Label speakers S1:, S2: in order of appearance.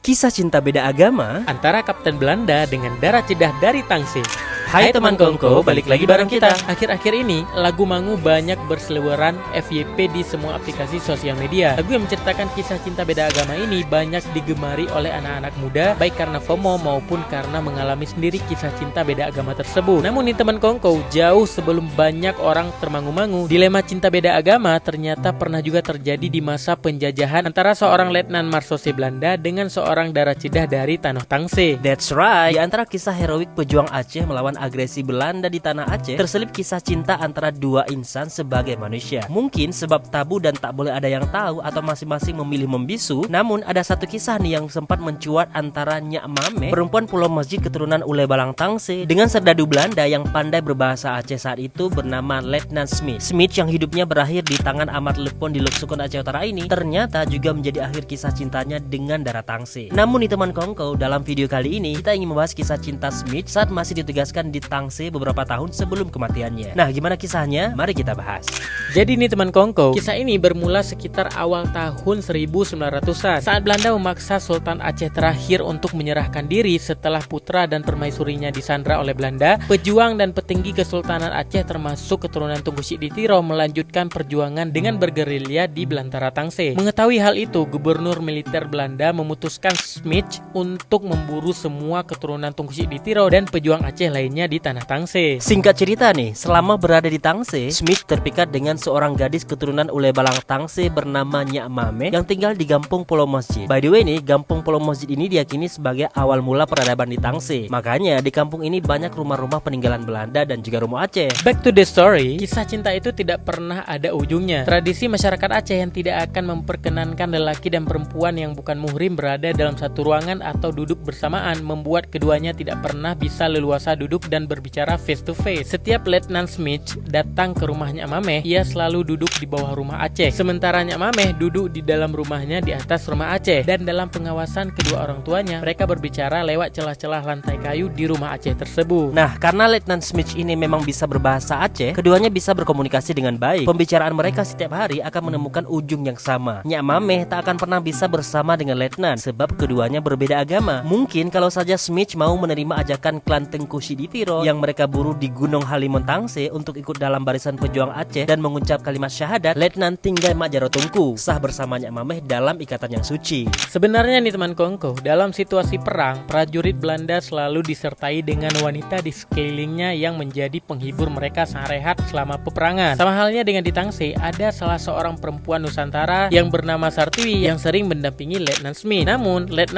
S1: Kisah cinta beda agama
S2: antara Kapten Belanda dengan darah cedah dari Tangsel.
S1: Hai teman Kongko, balik lagi bareng kita.
S2: Akhir-akhir ini, lagu Mangu banyak berseliweran FYP di semua aplikasi sosial media. Lagu yang menceritakan kisah cinta beda agama ini banyak digemari oleh anak-anak muda, baik karena FOMO maupun karena mengalami sendiri kisah cinta beda agama tersebut. Namun nih teman Kongko, jauh sebelum banyak orang termangu-mangu, dilema cinta beda agama ternyata pernah juga terjadi di masa penjajahan antara seorang Letnan Marsose Belanda dengan seorang darah cedah dari tanah Tangsel.
S1: That's right. Di antara kisah heroik pejuang Aceh melawan agresi Belanda di tanah Aceh, terselip kisah cinta antara dua insan sebagai manusia. Mungkin sebab tabu dan tak boleh ada yang tahu atau masing-masing memilih membisu, namun ada satu kisah nih yang sempat mencuat antara Nyak Mame, perempuan Pulau Masjid keturunan Ule Balang Tangsel, dengan serdadu Belanda yang pandai berbahasa Aceh saat itu bernama Letnan Smith. Smith yang hidupnya berakhir di tangan Ahmad Lepon di Luksukun Aceh Utara ini ternyata juga menjadi akhir kisah cintanya dengan darah Tangsel. Namun nih teman Kongko, dalam video kali ini kita ingin membahas kisah cinta Smith saat masih ditugaskan di Tangsel beberapa tahun sebelum kematiannya. Nah, gimana kisahnya? Mari kita bahas.
S2: Jadi nih teman Kongko, kisah ini bermula sekitar awal tahun 1900-an saat Belanda memaksa Sultan Aceh terakhir untuk menyerahkan diri setelah putra dan permaisurinya disandra oleh Belanda. Pejuang dan petinggi Kesultanan Aceh termasuk keturunan Tunku Siditiro melanjutkan perjuangan dengan bergerilya di belantara Tangsel. Mengetahui hal itu, gubernur militer Belanda memutuskan Smith untuk memburu semua keturunan Tunku Siditiro dan pejuang Aceh lainnya di tanah Tangsel.
S1: Singkat cerita nih, selama berada di Tangsel, Smith terpikat dengan seorang gadis keturunan Ule Balang Tangsel bernama Nyak Mame yang tinggal di Gampung Pulau Masjid. By the way nih, Gampung Pulau Masjid ini diyakini sebagai awal mula peradaban di Tangsel. Makanya di kampung ini banyak rumah-rumah peninggalan Belanda dan juga rumah Aceh.
S2: Back to the story, kisah cinta itu tidak pernah ada ujungnya. Tradisi masyarakat Aceh yang tidak akan memperkenankan lelaki dan perempuan yang bukan muhrim berada dalam satu ruangan atau duduk bersamaan membuat keduanya tidak pernah bisa leluasa duduk dan berbicara face to face. Setiap Letnan Smith datang ke rumahnya Mameh, ia selalu duduk di bawah rumah Aceh. Sementara Nyak Mameh duduk di dalam rumahnya di atas rumah Aceh. Dan dalam pengawasan kedua orang tuanya, mereka berbicara lewat celah-celah lantai kayu di rumah Aceh tersebut.
S1: Nah, karena Letnan Smith ini memang bisa berbahasa Aceh, keduanya bisa berkomunikasi dengan baik. Pembicaraan mereka setiap hari akan menemukan ujung yang sama. Nyak Mameh tak akan pernah bisa bersama dengan Letnan sebab keduanya berbeda agama. Mungkin kalau saja Smith mau menerima ajakan klan Tengku Siditiro yang mereka buru di Gunung Halimun Tangsel untuk ikut dalam barisan pejuang Aceh dan mengucap kalimat syahadat, Letnan tinggal Majaro Tungku sah bersama Nyak Mameh dalam ikatan yang suci.
S2: Sebenarnya nih teman Kongko, dalam situasi perang, prajurit Belanda selalu disertai dengan wanita di sekelilingnya yang menjadi penghibur mereka saat rehat selama peperangan. Sama halnya dengan di Tangsel, ada salah seorang perempuan Nusantara yang bernama Sartiwi yang sering mendampingi Letnan Smith. Namun Letnan